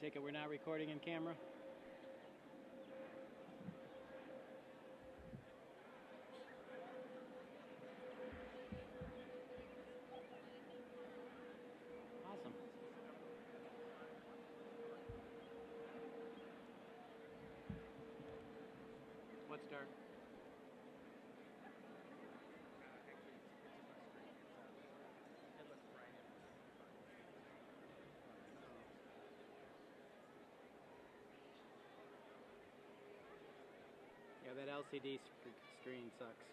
Take it we're not recording in camera? Awesome. What's dark? Yeah, that LCD screen sucks.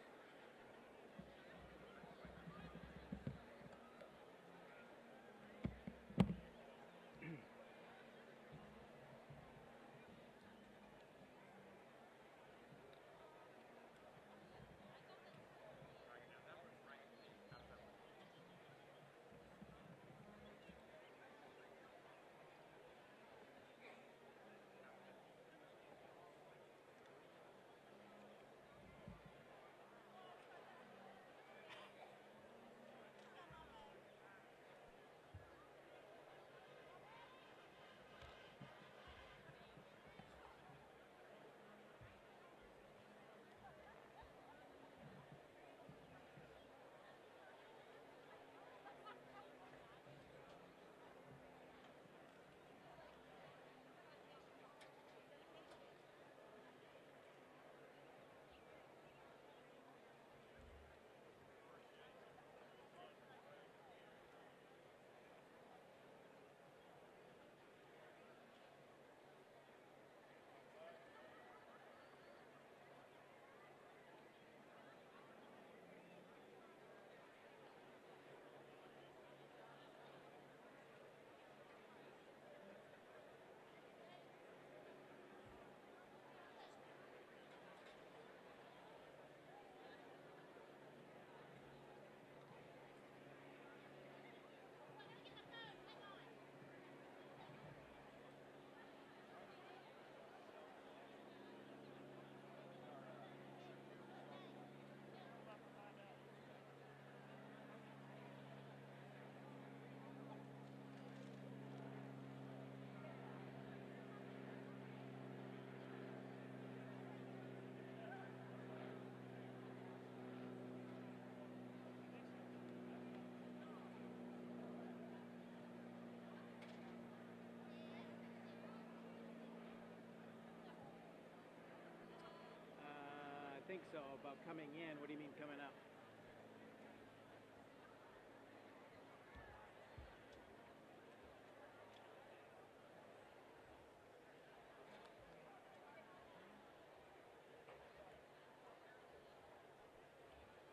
I think so. About coming in, what do you mean coming up?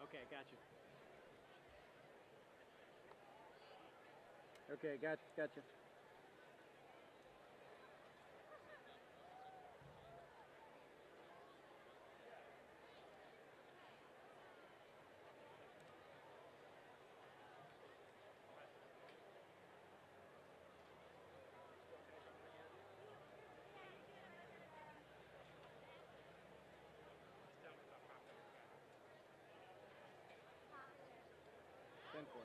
Okay, gotcha. Okay, gotcha. Ten four.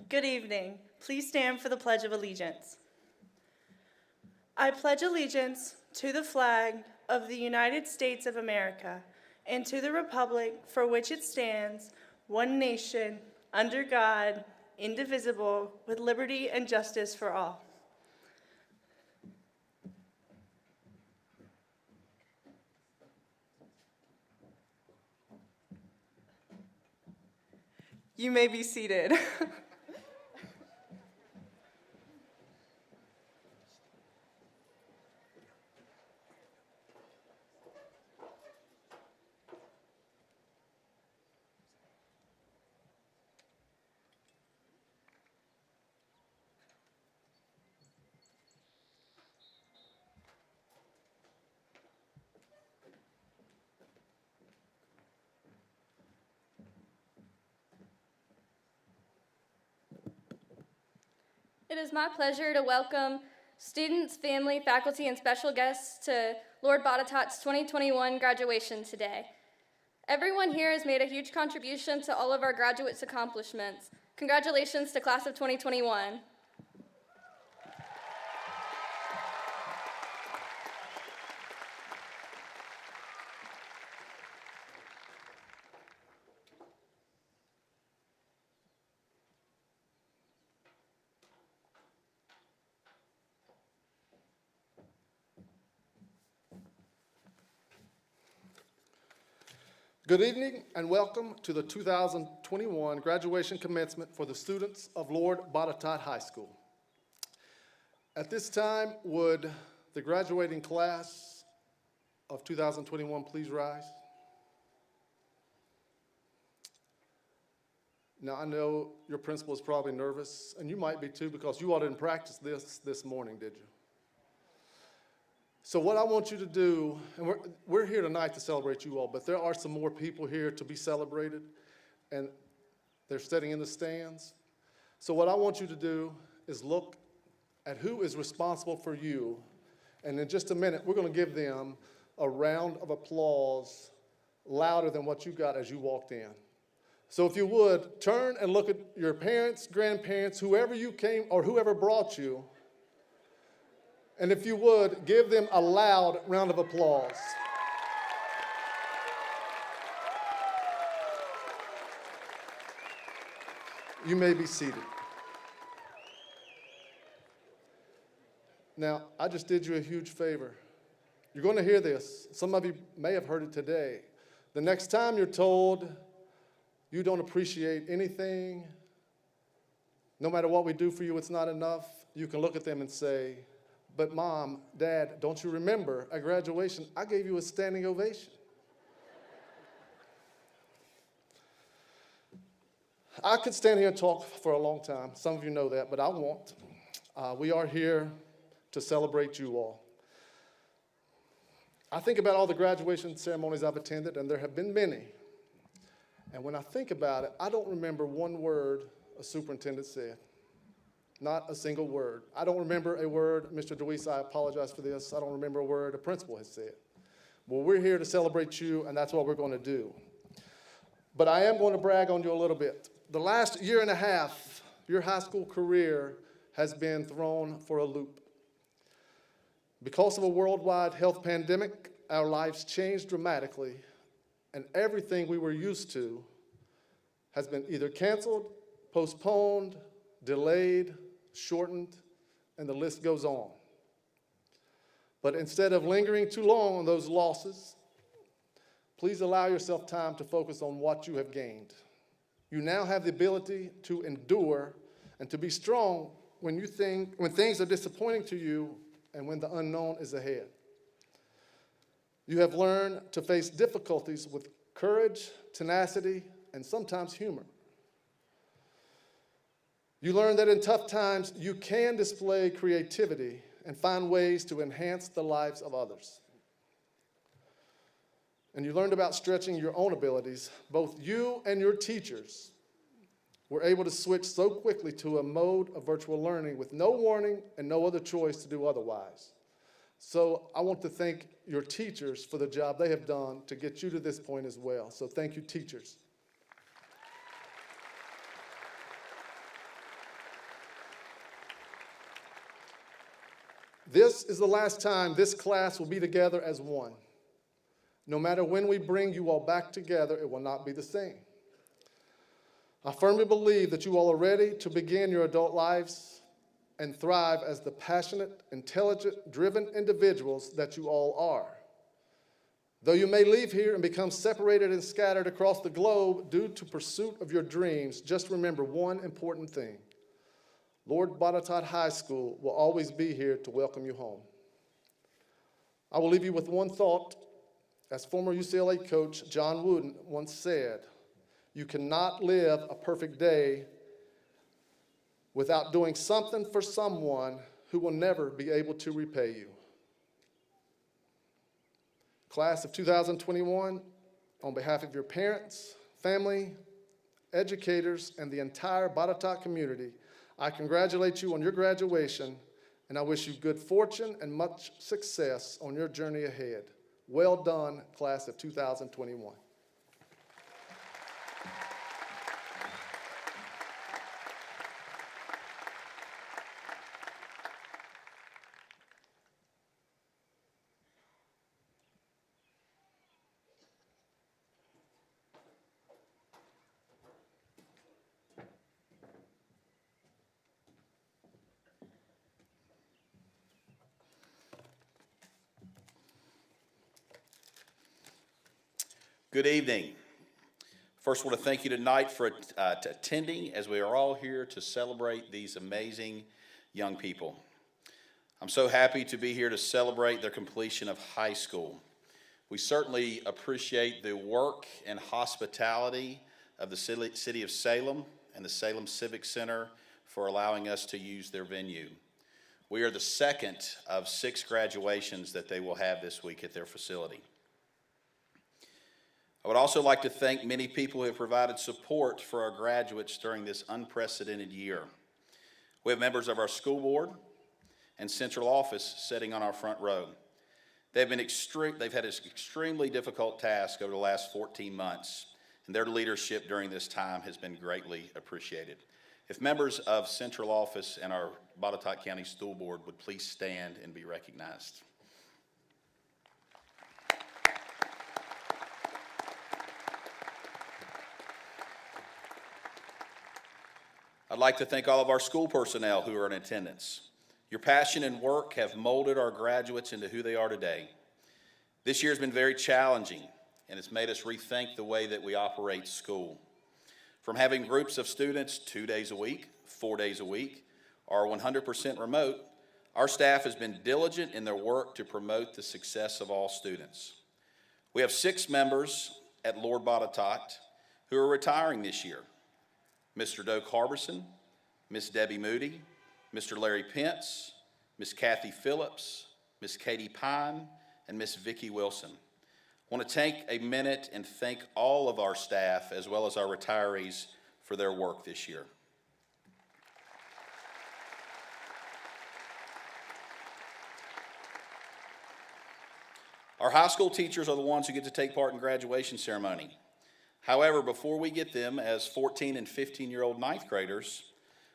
Good evening. Please stand for the Pledge of Allegiance. I pledge allegiance to the flag of the United States of America and to the republic for which it stands, one nation, under God, indivisible, with liberty and justice for all. You may be seated. It is my pleasure to welcome students, family, faculty, and special guests to Lord Botetourt's 2021 graduation today. Everyone here has made a huge contribution to all of our graduates' accomplishments. Congratulations to class of 2021. Good evening and welcome to the 2021 graduation commencement for the students of Lord Botetourt High School. At this time, would the graduating class of 2021 please rise? Now, I know your principal is probably nervous, and you might be too, because you all didn't practice this morning, did you? So what I want you to do, and we're here tonight to celebrate you all, but there are some more people here to be celebrated, and they're sitting in the stands. So what I want you to do is look at who is responsible for you, and in just a minute, we're going to give them a round of applause louder than what you got as you walked in. So if you would, turn and look at your parents, grandparents, whoever you came, or whoever brought you, and if you would, give them a loud round of applause. You may be seated. Now, I just did you a huge favor. You're going to hear this. Some of you may have heard it today. The next time you're told you don't appreciate anything, no matter what we do for you, it's not enough, you can look at them and say, "But Mom, Dad, don't you remember at graduation, I gave you a standing ovation." I could stand here and talk for a long time. Some of you know that, but I won't. We are here to celebrate you all. I think about all the graduation ceremonies I've attended, and there have been many. And when I think about it, I don't remember one word a superintendent said. Not a single word. I don't remember a word, Mr. DeWeese, I apologize for this, I don't remember a word a principal has said. Well, we're here to celebrate you, and that's what we're going to do. But I am going to brag on you a little bit. The last year and a half, your high school career has been thrown for a loop. Because of a worldwide health pandemic, our lives changed dramatically, and everything we were used to has been either canceled, postponed, delayed, shortened, and the list goes on. But instead of lingering too long on those losses, please allow yourself time to focus on what you have gained. You now have the ability to endure and to be strong when things are disappointing to you and when the unknown is ahead. You have learned to face difficulties with courage, tenacity, and sometimes humor. You learn that in tough times, you can display creativity and find ways to enhance the lives of others. And you learned about stretching your own abilities. Both you and your teachers were able to switch so quickly to a mode of virtual learning with no warning and no other choice to do otherwise. So I want to thank your teachers for the job they have done to get you to this point as well. So thank you, teachers. This is the last time this class will be together as one. No matter when we bring you all back together, it will not be the same. I firmly believe that you all are ready to begin your adult lives and thrive as the passionate, intelligent, driven individuals that you all are. Though you may leave here and become separated and scattered across the globe due to pursuit of your dreams, just remember one important thing. Lord Botetourt High School will always be here to welcome you home. I will leave you with one thought. As former UCLA coach John Wooden once said, you cannot live a perfect day without doing something for someone who will never be able to repay you. Class of 2021, on behalf of your parents, family, educators, and the entire Botetourt community, I congratulate you on your graduation, and I wish you good fortune and much success on your journey ahead. Well done, class of 2021. Good evening. First, I want to thank you tonight for attending, as we are all here to celebrate these amazing young people. I'm so happy to be here to celebrate their completion of high school. We certainly appreciate the work and hospitality of the city of Salem and the Salem Civic Center for allowing us to use their venue. We are the second of 6 graduations that they will have this week at their facility. I would also like to thank many people who have provided support for our graduates during this unprecedented year. We have members of our school board and central office sitting on our front row. They've had an extremely difficult task over the last 14 months, and their leadership during this time has been greatly appreciated. If members of central office and our Botetourt County School Board would please stand and be recognized. I'd like to thank all of our school personnel who are in attendance. Your passion and work have molded our graduates into who they are today. This year has been very challenging, and it's made us rethink the way that we operate school. From having groups of students 2 days a week, 4 days a week, or 100% remote, our staff has been diligent in their work to promote the success of all students. We have 6 members at Lord Botetourt who are retiring this year. Mr. Doak Harbison, Miss Debbie Moody, Mr. Larry Pence, Miss Kathy Phillips, Miss Katie Pine, and Miss Vicki Wilson. I want to take a minute and thank all of our staff as well as our retirees for their work this year. Our high school teachers are the ones who get to take part in graduation ceremony. However, before we get them as 14 and 15-year-old ninth graders,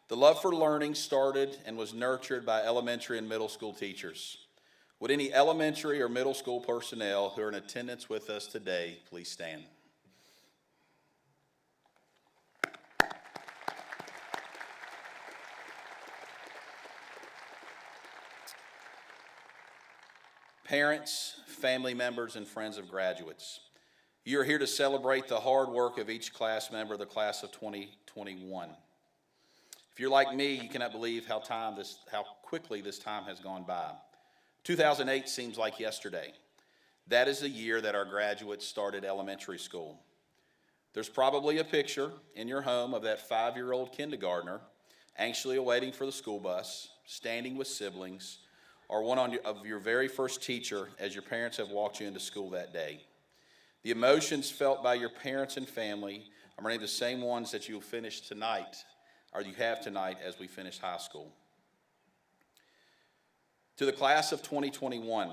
the love for learning started and was nurtured by elementary and middle school teachers. Would any elementary or middle school personnel who are in attendance with us today please stand? Parents, family members, and friends of graduates, you're here to celebrate the hard work of each class member of the class of 2021. If you're like me, you cannot believe how quickly this time has gone by. 2008 seems like yesterday. That is the year that our graduates started elementary school. There's probably a picture in your home of that 5-year-old kindergartner anxiously awaiting for the school bus, standing with siblings, or one of your very first teacher as your parents have walked you into school that day. The emotions felt by your parents and family are many of the same ones that you'll finish tonight, or you have tonight as we finish high school. To the class of 2021,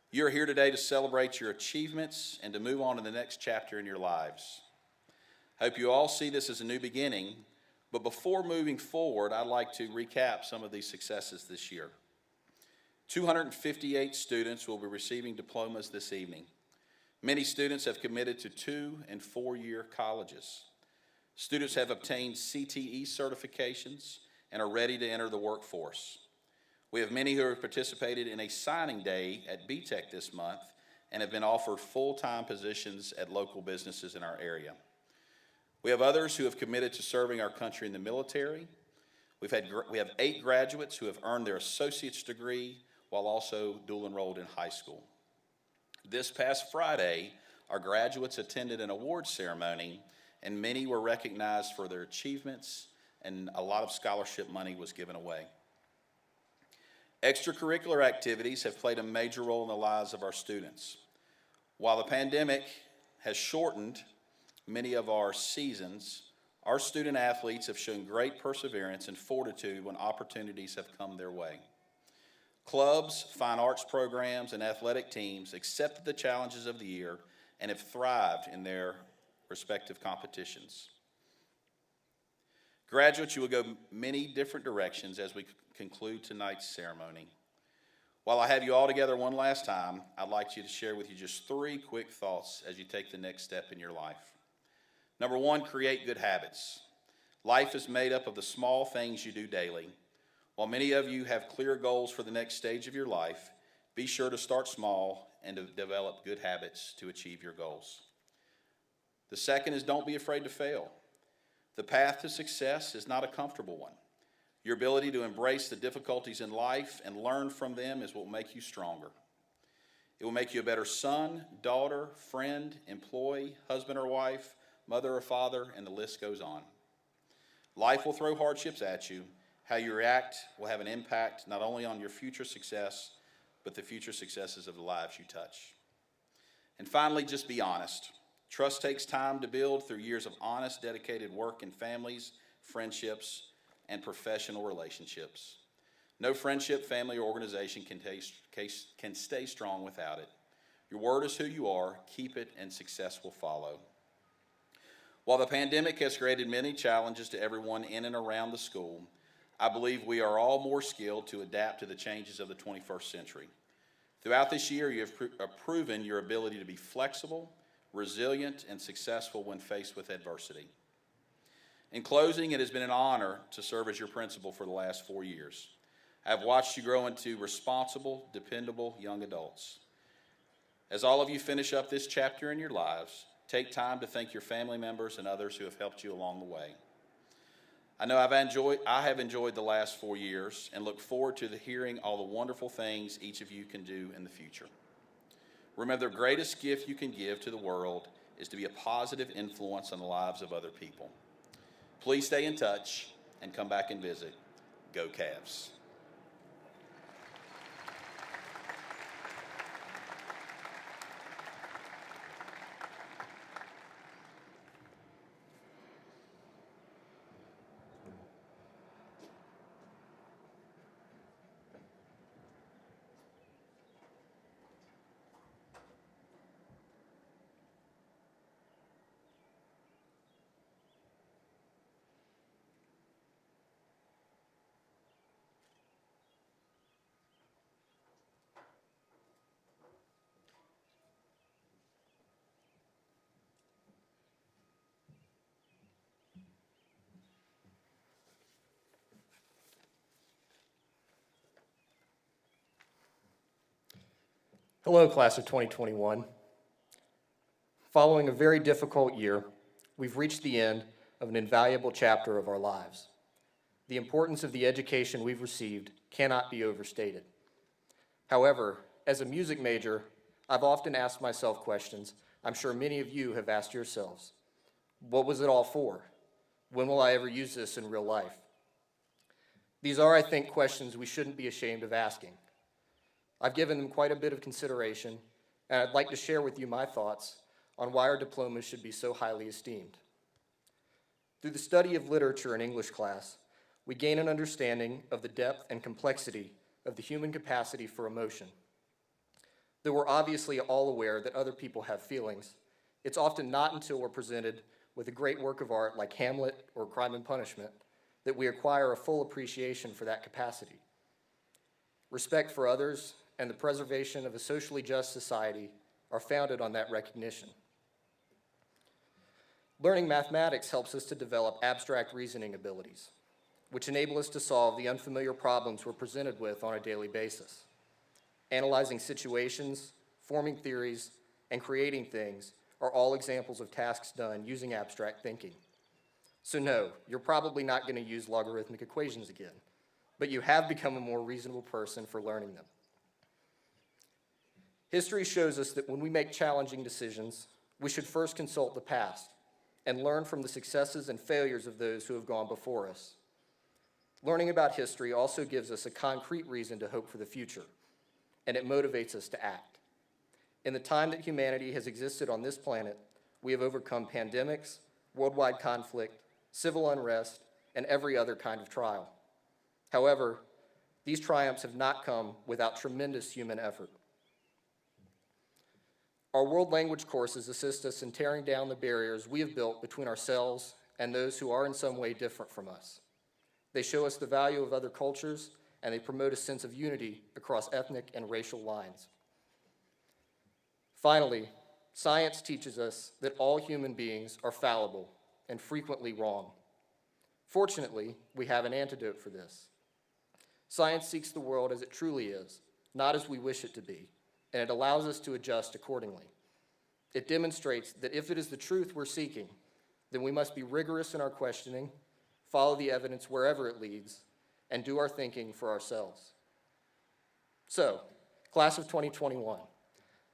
you're here today to celebrate your achievements and to move on to the next chapter in your lives. I hope you all see this as a new beginning, but before moving forward, I'd like to recap some of these successes this year. 258 students will be receiving diplomas this evening. Many students have committed to 2- and 4-year colleges. Students have obtained CTE certifications and are ready to enter the workforce. We have many who have participated in a signing day at BTEC this month and have been offered full-time positions at local businesses in our area. We have others who have committed to serving our country in the military. We have 8 graduates who have earned their associate's degree while also dual enrolled in high school. This past Friday, our graduates attended an awards ceremony, and many were recognized for their achievements, and a lot of scholarship money was given away. Extracurricular activities have played a major role in the lives of our students. While the pandemic has shortened many of our seasons, our student athletes have shown great perseverance and fortitude when opportunities have come their way. Clubs, fine arts programs, and athletic teams accepted the challenges of the year and have thrived in their respective competitions. Graduates, you will go many different directions as we conclude tonight's ceremony. While I have you all together one last time, I'd like to share with you just 3 quick thoughts as you take the next step in your life. Number 1, create good habits. Life is made up of the small things you do daily. While many of you have clear goals for the next stage of your life, be sure to start small and to develop good habits to achieve your goals. The second is don't be afraid to fail. The path to success is not a comfortable one. Your ability to embrace the difficulties in life and learn from them is what will make you stronger. It will make you a better son, daughter, friend, employee, husband or wife, mother or father, and the list goes on. Life will throw hardships at you. How you react will have an impact not only on your future success, but the future successes of the lives you touch. And finally, just be honest. Trust takes time to build through years of honest, dedicated work in families, friendships, and professional relationships. No friendship, family, or organization can stay strong without it. Your word is who you are. Keep it, and success will follow. While the pandemic has created many challenges to everyone in and around the school, I believe we are all more skilled to adapt to the changes of the 21st century. Throughout this year, you have proven your ability to be flexible, resilient, and successful when faced with adversity. In closing, it has been an honor to serve as your principal for the last 4 years. I have watched you grow into responsible, dependable young adults. As all of you finish up this chapter in your lives, take time to thank your family members and others who have helped you along the way. I know I have enjoyed the last 4 years and look forward to hearing all the wonderful things each of you can do in the future. Remember, the greatest gift you can give to the world is to be a positive influence on the lives of other people. Please stay in touch and come back and visit. Go Cavs. Hello, class of 2021. Following a very difficult year, we've reached the end of an invaluable chapter of our lives. The importance of the education we've received cannot be overstated. However, as a music major, I've often asked myself questions I'm sure many of you have asked yourselves. What was it all for? When will I ever use this in real life? These are, I think, questions we shouldn't be ashamed of asking. I've given them quite a bit of consideration, and I'd like to share with you my thoughts on why our diplomas should be so highly esteemed. Through the study of literature in English class, we gain an understanding of the depth and complexity of the human capacity for emotion. Though we're obviously all aware that other people have feelings, it's often not until we're presented with a great work of art like Hamlet or Crime and Punishment that we acquire a full appreciation for that capacity. Respect for others and the preservation of a socially just society are founded on that recognition. Learning mathematics helps us to develop abstract reasoning abilities, which enable us to solve the unfamiliar problems we're presented with on a daily basis. Analyzing situations, forming theories, and creating things are all examples of tasks done using abstract thinking. So no, you're probably not going to use logarithmic equations again, but you have become a more reasonable person for learning them. History shows us that when we make challenging decisions, we should first consult the past and learn from the successes and failures of those who have gone before us. Learning about history also gives us a concrete reason to hope for the future, and it motivates us to act. In the time that humanity has existed on this planet, we have overcome pandemics, worldwide conflict, civil unrest, and every other kind of trial. However, these triumphs have not come without tremendous human effort. Our world language courses assist us in tearing down the barriers we have built between ourselves and those who are in some way different from us. They show us the value of other cultures, and they promote a sense of unity across ethnic and racial lines. Finally, science teaches us that all human beings are fallible and frequently wrong. Fortunately, we have an antidote for this. Science seeks the world as it truly is, not as we wish it to be, and it allows us to adjust accordingly. It demonstrates that if it is the truth we're seeking, then we must be rigorous in our questioning, follow the evidence wherever it leads, and do our thinking for ourselves. So, class of 2021,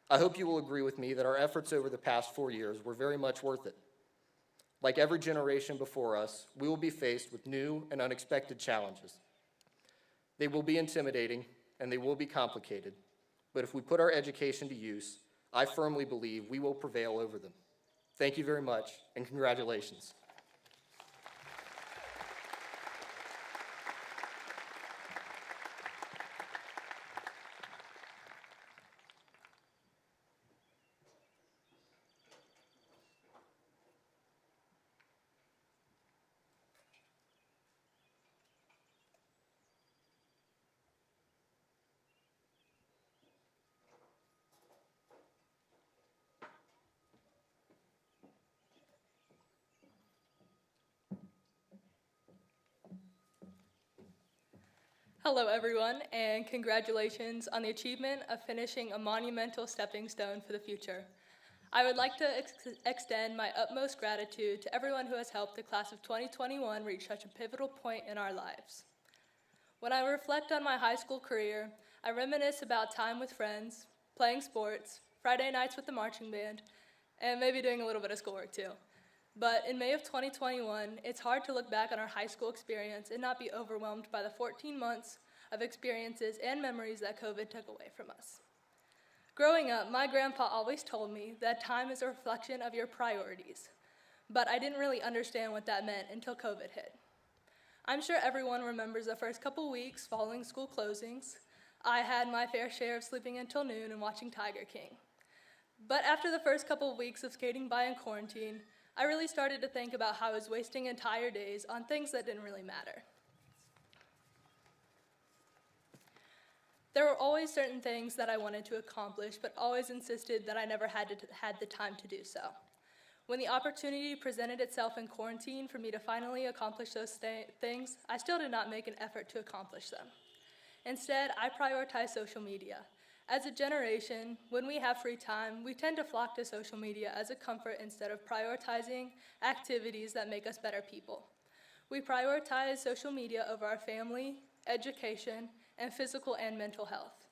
I hope you will agree with me that our efforts over the past 4 years were very much worth it. Like every generation before us, we will be faced with new and unexpected challenges. They will be intimidating, and they will be complicated, but if we put our education to use, I firmly believe we will prevail over them. Thank you very much, and congratulations. Hello everyone, and congratulations on the achievement of finishing a monumental stepping stone for the future. I would like to extend my utmost gratitude to everyone who has helped the class of 2021 reach such a pivotal point in our lives. When I reflect on my high school career, I reminisce about time with friends, playing sports, Friday nights with the marching band, and maybe doing a little bit of schoolwork too. But in May of 2021, it's hard to look back on our high school experience and not be overwhelmed by the 14 months of experiences and memories that COVID took away from us. Growing up, my grandpa always told me that time is a reflection of your priorities, but I didn't really understand what that meant until COVID hit. I'm sure everyone remembers the first couple weeks following school closings. I had my fair share of sleeping until noon and watching Tiger King. But after the first couple of weeks of skating by in quarantine, I really started to think about how I was wasting entire days on things that didn't really matter. There were always certain things that I wanted to accomplish, but always insisted that I never had the time to do so. When the opportunity presented itself in quarantine for me to finally accomplish those things, I still did not make an effort to accomplish them. Instead, I prioritized social media. As a generation, when we have free time, we tend to flock to social media as a comfort instead of prioritizing activities that make us better people. We prioritize social media over our family, education, and physical and mental health.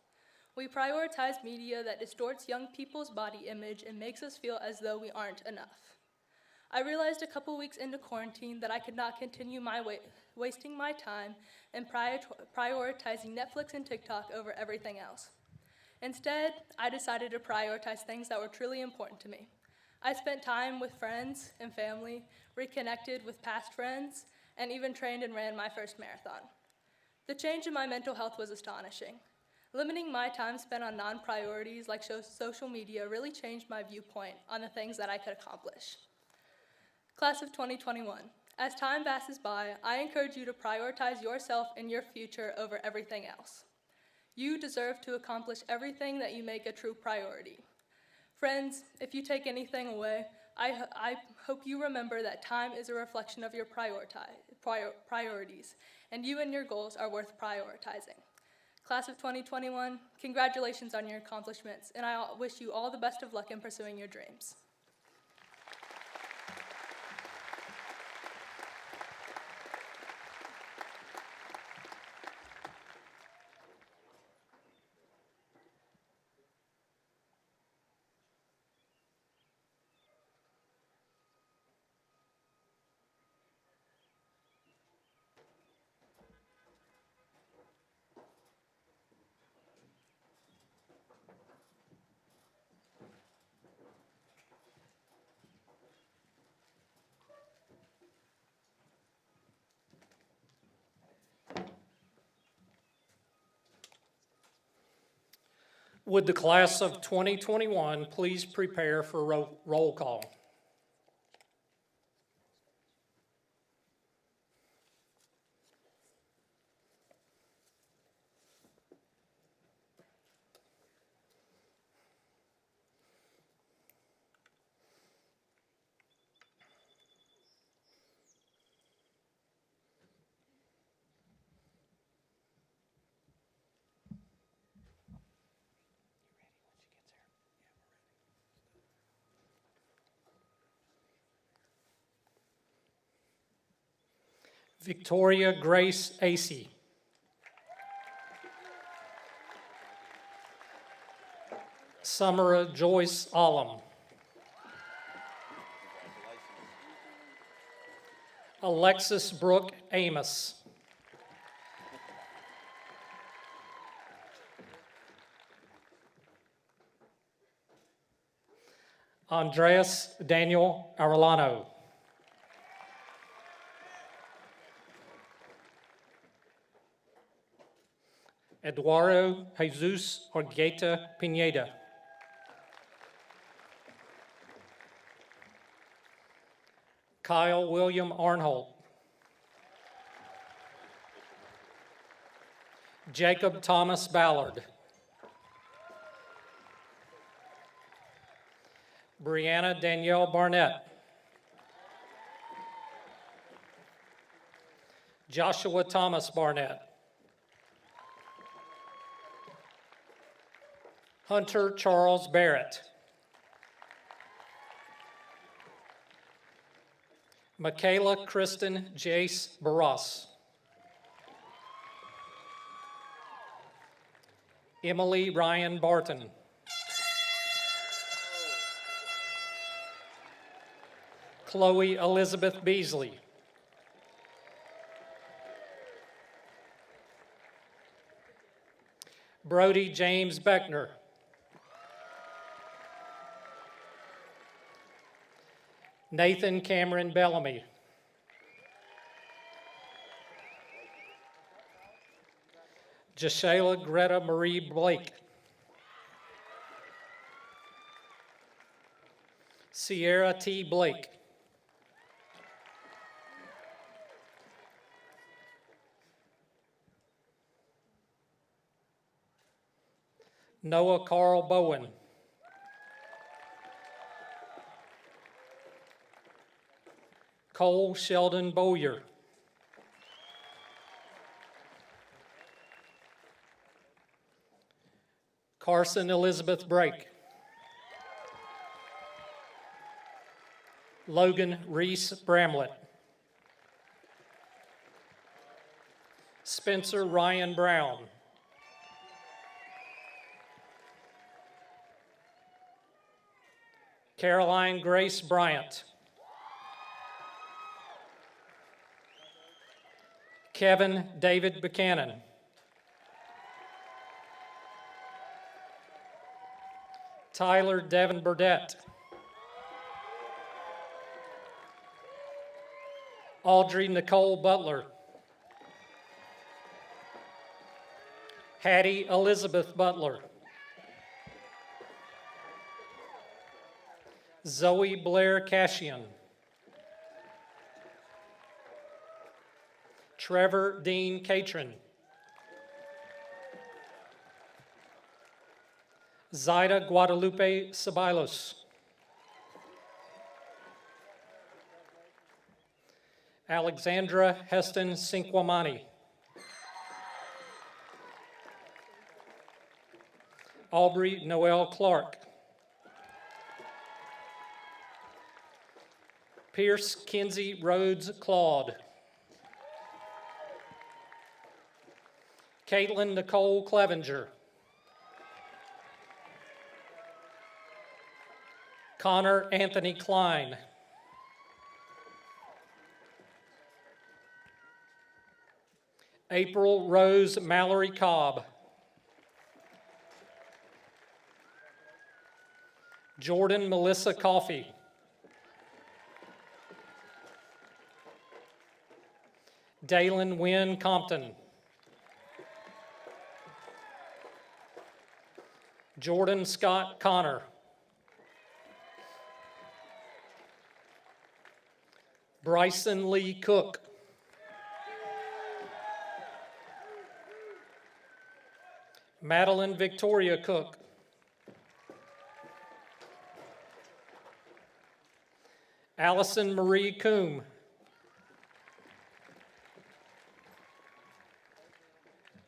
We prioritize media that distorts young people's body image and makes us feel as though we aren't enough. I realized a couple weeks into quarantine that I could not continue wasting my time and prioritizing Netflix and TikTok over everything else. Instead, I decided to prioritize things that were truly important to me. I spent time with friends and family, reconnected with past friends, and even trained and ran my first marathon. The change in my mental health was astonishing. Limiting my time spent on non-priorities like social media really changed my viewpoint on the things that I could accomplish. Class of 2021, as time passes by, I encourage you to prioritize yourself and your future over everything else. You deserve to accomplish everything that you make a true priority. Friends, if you take anything away, I hope you remember that time is a reflection of your priorities, and you and your goals are worth prioritizing. Class of 2021, congratulations on your accomplishments, and I wish you all the best of luck in pursuing your dreams. Would the class of 2021 please prepare for roll call? Victoria Grace Acey. Samara Joyce Allam. Alexis Brooke Amos. Andreas Daniel Arellano. Eduardo Jesus Orgueta Pineda. Kyle William Arnholt. Jacob Thomas Ballard. Brianna Danielle Barnett. Joshua Thomas Barnett. Hunter Charles Barrett. Michaela Kristen Jace Barras. Emily Ryan Barton. Chloe Elizabeth Beasley. Brody James Beckner. Nathan Cameron Bellamy. Jashayla Greta Marie Blake. Sierra T. Blake. Noah Carl Bowen. Cole Sheldon Bowyer. Carson Elizabeth Brake. Logan Reese Bramlett. Spencer Ryan Brown. Caroline Grace Bryant. Kevin David Buchanan. Tyler Devin Burdett. Audrey Nicole Butler. Hattie Elizabeth Butler. Zoe Blair Cashian. Trevor Dean Catron. Zaida Guadalupe Ceballos. Alexandra Heston Sinquamani. Aubrey Noel Clark. Pierce Kinsey Rhodes Claude. Caitlin Nicole Clevenger. Connor Anthony Klein. April Rose Mallory Cobb. Jordan Melissa Coffey. Dalen Wynn Compton. Jordan Scott Connor. Bryson Lee Cook. Madeline Victoria Cook. Allison Marie Coombe.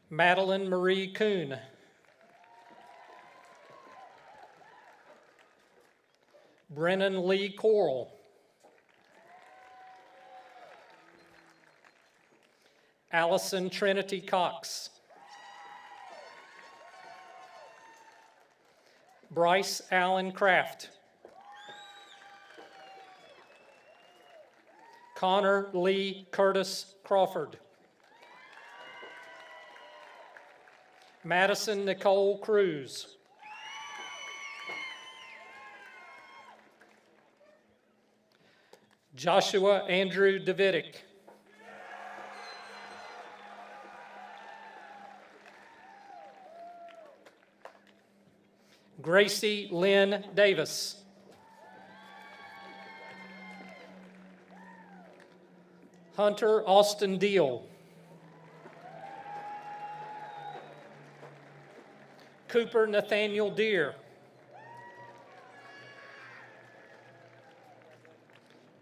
Madeline Marie Kuhn. Brennan Lee Coral. Allison Trinity Cox. Bryce Allen Kraft. Connor Lee Curtis Crawford. Madison Nicole Cruz. Joshua Andrew Davidic. Gracie Lynn Davis. Hunter Austin Deal. Cooper Nathaniel Deere.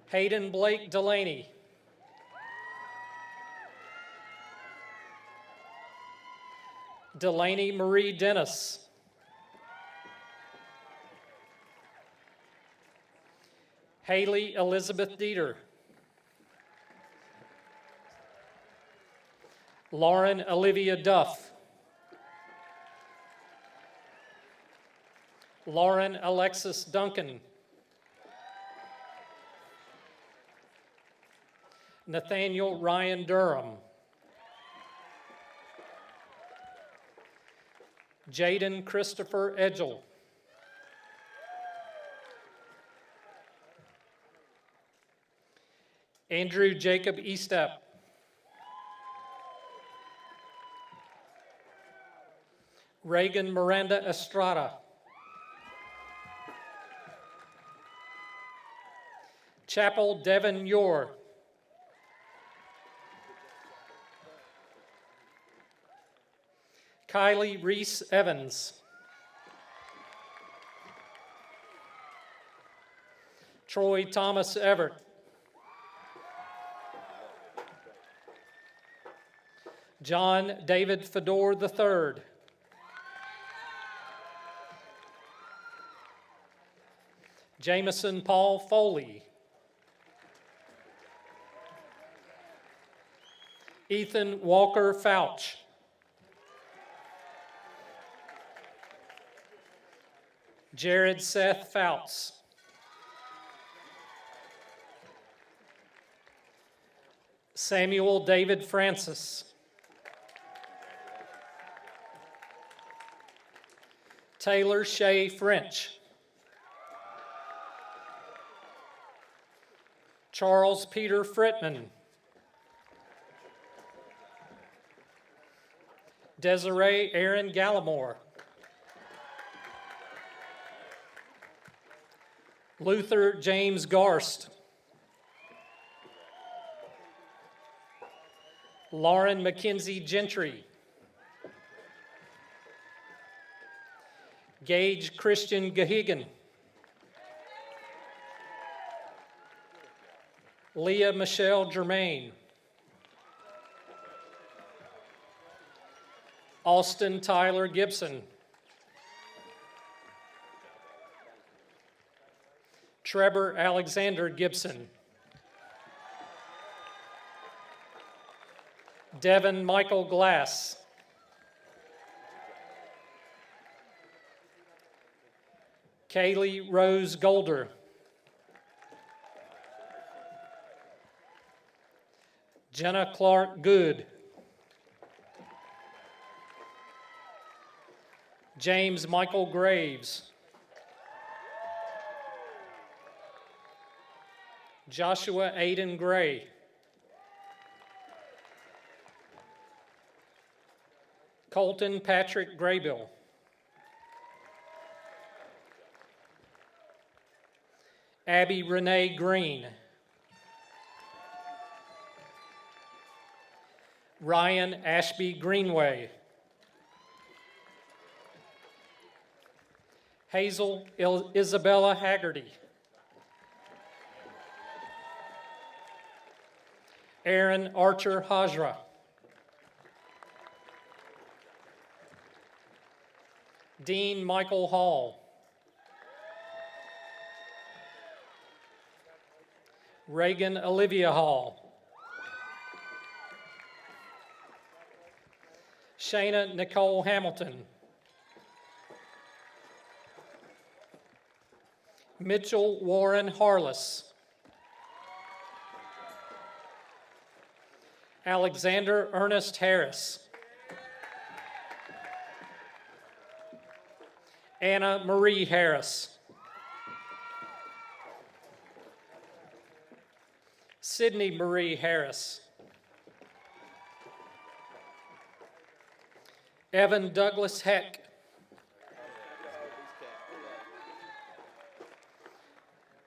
Hayden Blake Delaney. Delaney Marie Dennis. Haley Elizabeth Dieter. Lauren Olivia Duff. Lauren Alexis Duncan. Nathaniel Ryan Durham. Jaden Christopher Edgel. Andrew Jacob Eastep. Reagan Miranda Estrada. Chapel Devin Yor. Kylie Reese Evans. Troy Thomas Everett. John David Fedor III. Jameson Paul Foley. Ethan Walker Fouch. Jared Seth Fouts. Samuel David Francis. Taylor Shea French. Charles Peter Fritman. Desiree Aaron Gallimore. Luther James Garst. Lauren Mackenzie Gentry. Gage Christian Gahigan. Leah Michelle Germain. Austin Tyler Gibson. Trevor Alexander Gibson. Devin Michael Glass. Kaylee Rose Golder. Jenna Clark Good. James Michael Graves. Joshua Aiden Gray. Colton Patrick Graybill. Abby Renee Green. Ryan Ashby Greenway. Hazel Isabella Haggerty. Aaron Archer Hajra. Dean Michael Hall. Reagan Olivia Hall. Shayna Nicole Hamilton. Mitchell Warren Harless. Alexander Ernest Harris. Anna Marie Harris. Sydney Marie Harris. Evan Douglas Heck.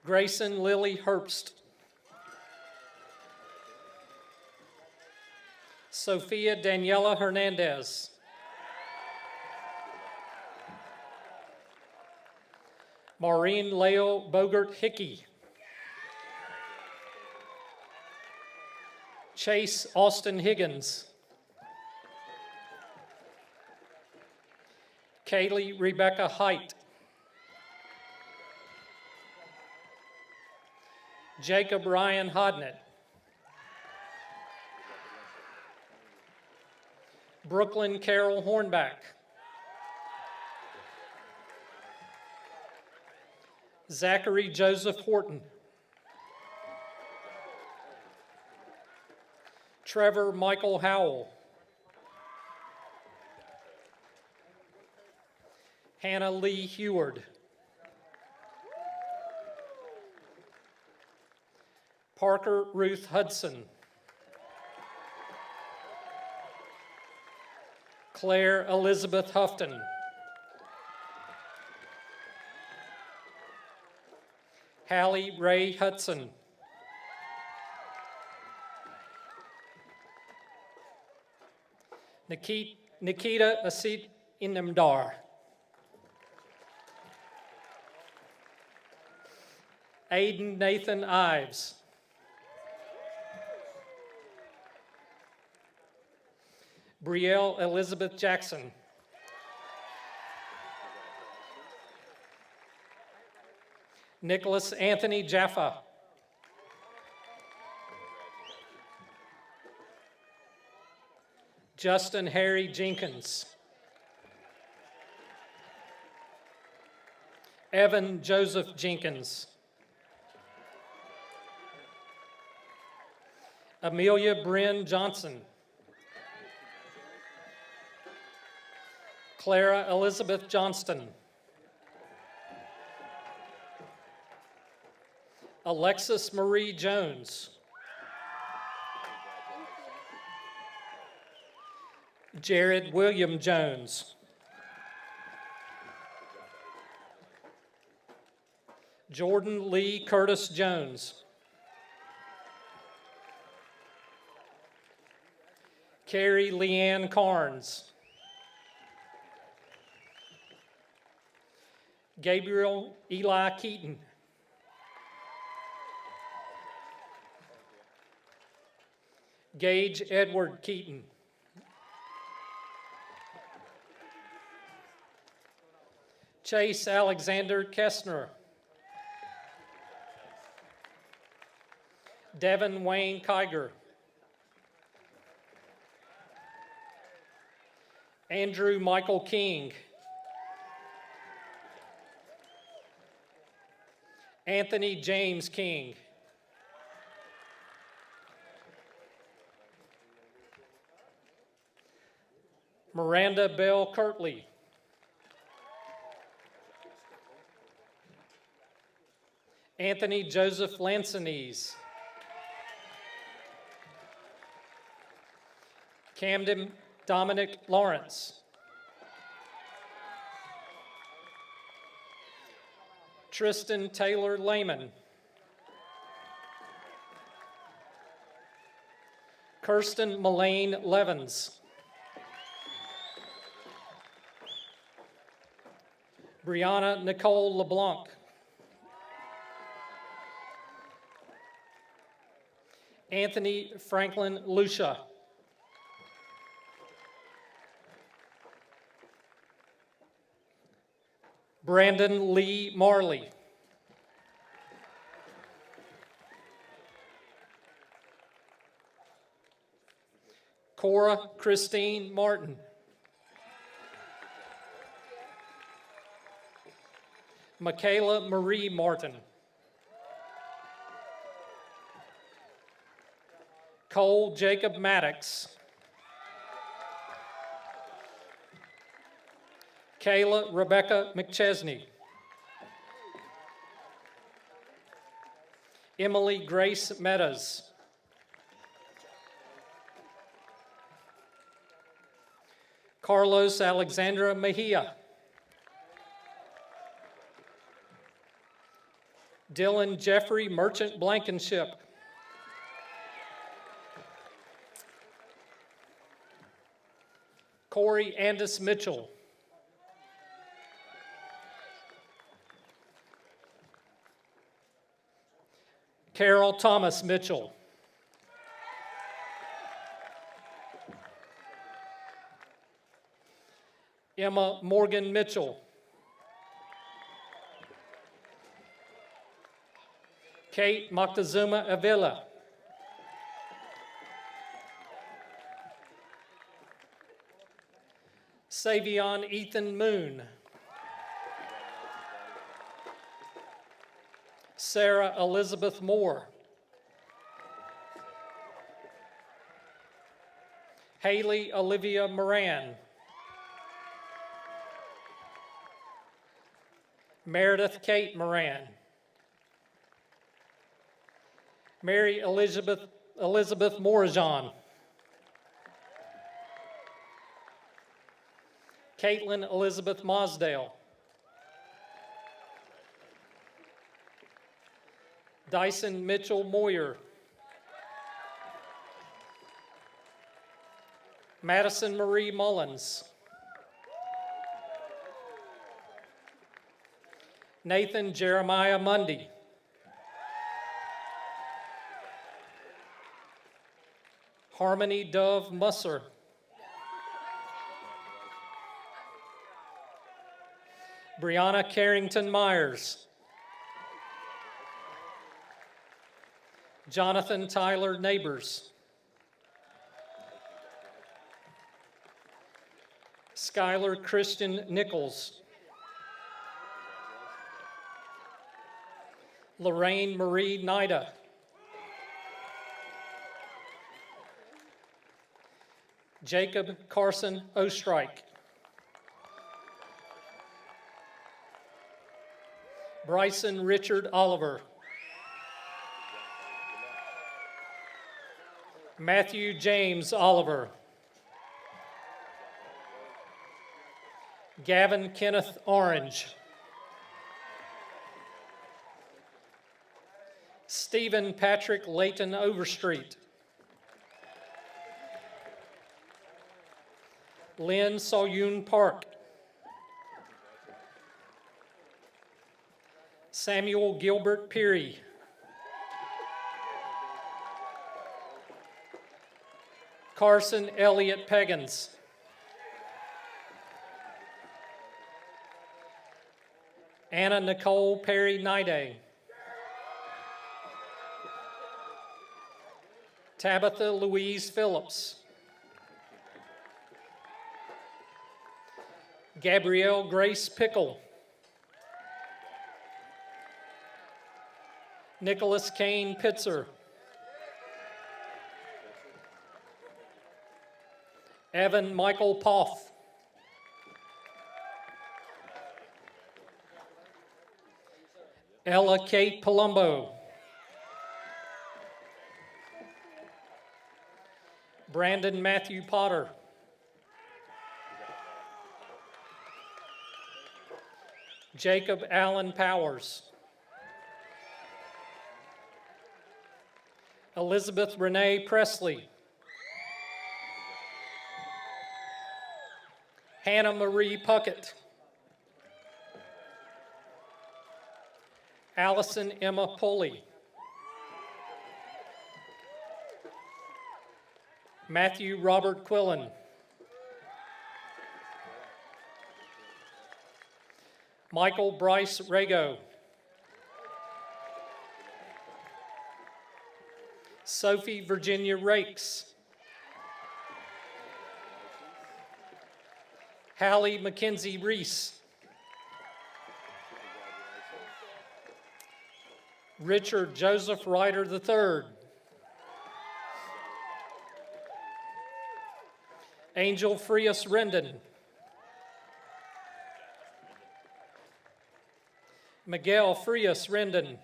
Grayson Lily Herbst. Sophia Daniela Hernandez. Maureen Leo Bogert Hickey. Chase Austin Higgins. Kaylee Rebecca Height. Jacob Ryan Hodnett. Brooklyn Carol Hornback. Zachary Joseph Horton. Trevor Michael Howell. Hannah Lee Heward. Parker Ruth Hudson. Claire Elizabeth Houghton. Hallie Ray Hudson. Nikita Asit Inamdar. Aiden Nathan Ives. Brielle Elizabeth Jackson. Nicholas Anthony Jaffa. Justin Harry Jenkins. Evan Joseph Jenkins. Amelia Bryn Johnson. Clara Elizabeth Johnston. Alexis Marie Jones. Jared William Jones. Jordan Lee Curtis Jones. Carrie Leanne Carnes. Gabriel Eli Keaton. Gage Edward Keaton. Chase Alexander Kestner. Devin Wayne Kiger. Andrew Michael King. Anthony James King. Miranda Bell Kirtley. Anthony Joseph Lansanese. Camden Dominic Lawrence. Tristan Taylor Lehman. Kirsten Mullane Levens. Brianna Nicole LeBlanc. Anthony Franklin Lucia. Brandon Lee Marley. Cora Christine Martin. Michaela Marie Martin. Cole Jacob Maddox. Kayla Rebecca McChesney. Emily Grace Meadows. Carlos Alexandra Mejia. Dylan Jeffrey Merchant Blankenship. Corey Andis Mitchell. Carol Thomas Mitchell. Emma Morgan Mitchell. Kate Moctezuma Avila. Savion Ethan Moon. Sarah Elizabeth Moore. Haley Olivia Moran. Meredith Kate Moran. Mary Elizabeth Morajan. Caitlin Elizabeth Mosdale. Dyson Mitchell Moyer. Madison Marie Mullins. Nathan Jeremiah Mundy. Harmony Dove Musser. Brianna Carrington Myers. Jonathan Tyler Neighbors. Skylar Christian Nichols. Lorraine Marie Nida. Jacob Carson Ostrike. Bryson Richard Oliver. Matthew James Oliver. Gavin Kenneth Orange. Stephen Patrick Layton Overstreet. Lynn Sawyun Park. Samuel Gilbert Peary. Carson Elliott Peggins. Anna Nicole Perry Niday. Tabitha Louise Phillips. Gabrielle Grace Pickle. Nicholas Kane Pitzer. Evan Michael Poff. Ella Kate Palumbo. Brandon Matthew Potter. Jacob Allen Powers. Elizabeth Renee Presley. Hannah Marie Puckett. Allison Emma Pulley. Matthew Robert Quillen. Michael Bryce Rago. Sophie Virginia Rakes. Hallie Mackenzie Reese. Richard Joseph Ryder III. Angel Frias Rendon. Miguel Frias Rendon.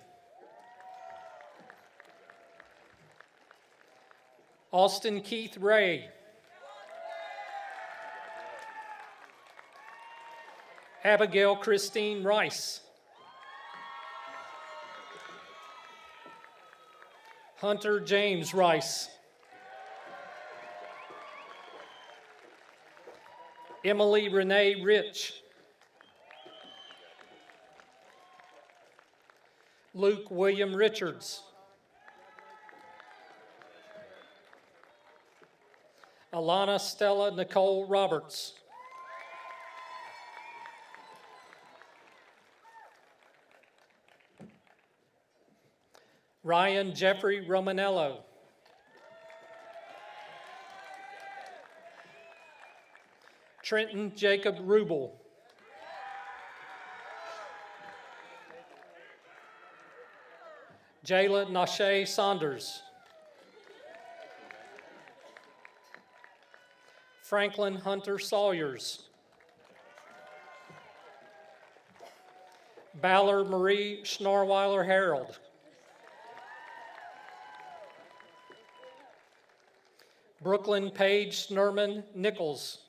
Austin Keith Ray. Abigail Christine Rice. Hunter James Rice. Emily Renee Rich. Luke William Richards. Alana Stella Nicole Roberts. Ryan Jeffrey Romanello. Trenton Jacob Rubel. Jayla Nashe Saunders. Franklin Hunter Sawyers. Ballard Marie Schnarweiler Harold. Brooklyn Page Snurman Nichols.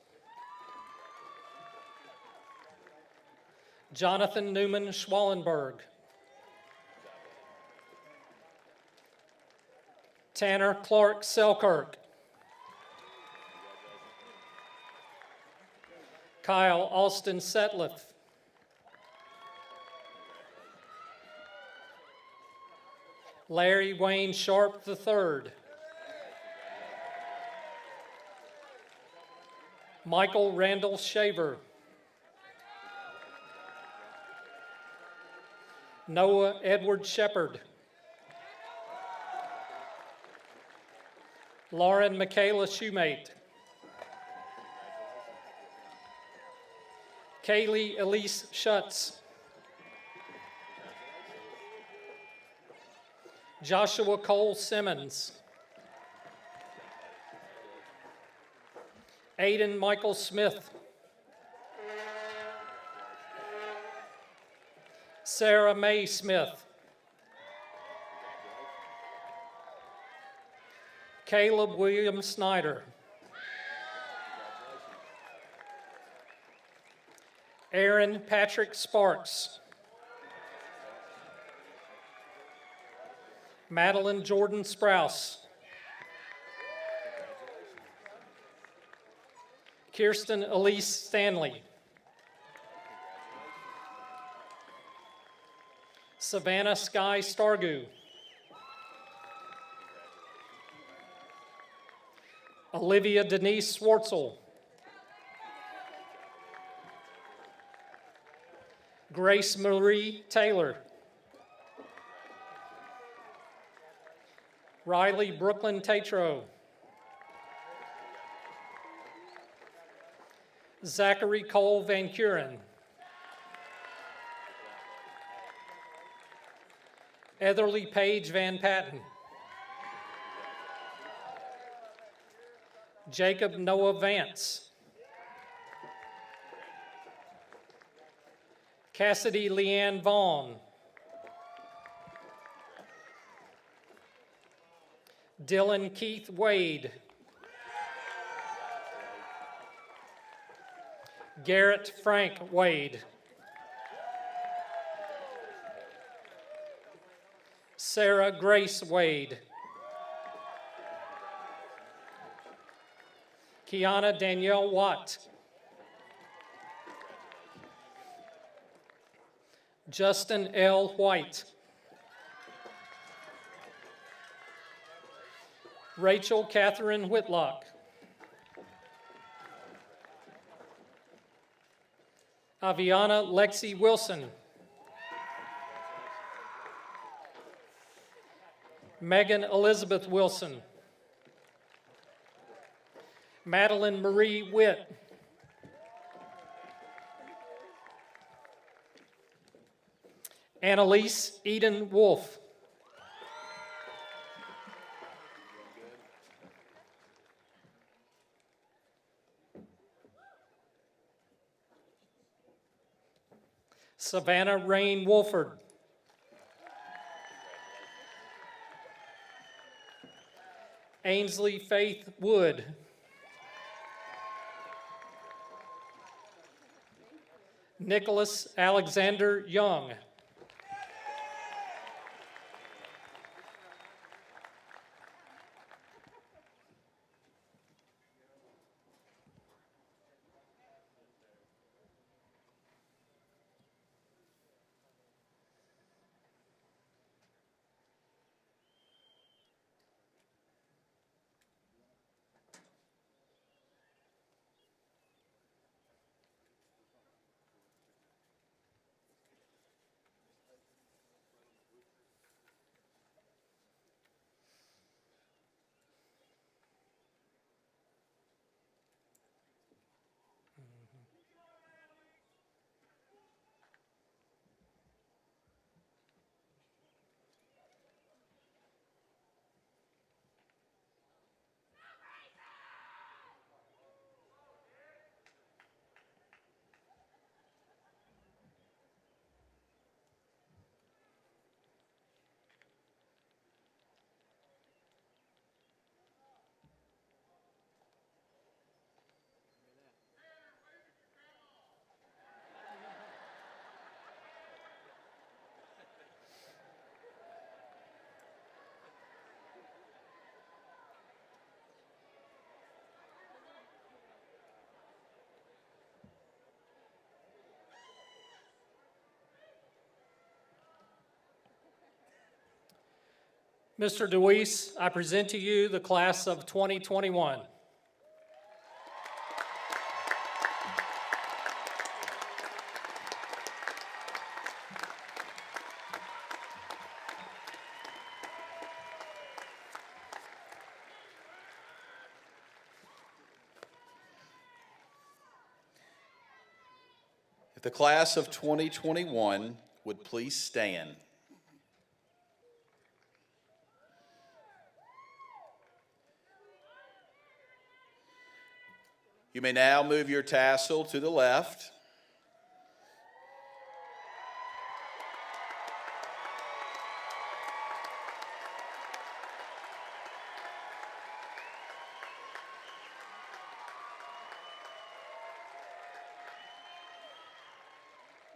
Jonathan Newman Schwallenberg. Tanner Clark Selkirk. Kyle Austin Setliff. Larry Wayne Sharp III. Michael Randall Shaver. Noah Edward Shepard. Lauren Michaela Shoemate. Kaylee Elise Schutz. Joshua Cole Simmons. Aiden Michael Smith. Sarah Mae Smith. Caleb William Snyder. Aaron Patrick Sparks. Madeline Jordan Sprouse. Kirsten Elise Stanley. Savannah Sky Stargu. Olivia Denise Swartzel. Grace Marie Taylor. Riley Brooklyn Tatro. Zachary Cole Van Kuren. Etherly Page Van Patten. Jacob Noah Vance. Cassidy Leanne Vaughn. Dylan Keith Wade. Garrett Frank Wade. Sarah Grace Wade. Kiana Danielle Watt. Justin L. White. Rachel Catherine Whitlock. Aviana Lexi Wilson. Megan Elizabeth Wilson. Madeline Marie Witt. Annalise Eden Wolf. Savannah Rain Wolford. Ainsley Faith Wood. Nicholas Alexander Young. Mr. DeWeese, I present to you the class of 2021. If the class of 2021 would please stand. You may now move your tassel to the left.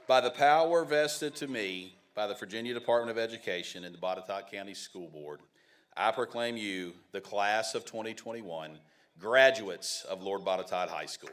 By the power vested to me by the Virginia Department of Education and the Botetourt County School Board, I proclaim you the class of 2021 graduates of Lord Botetourt High School.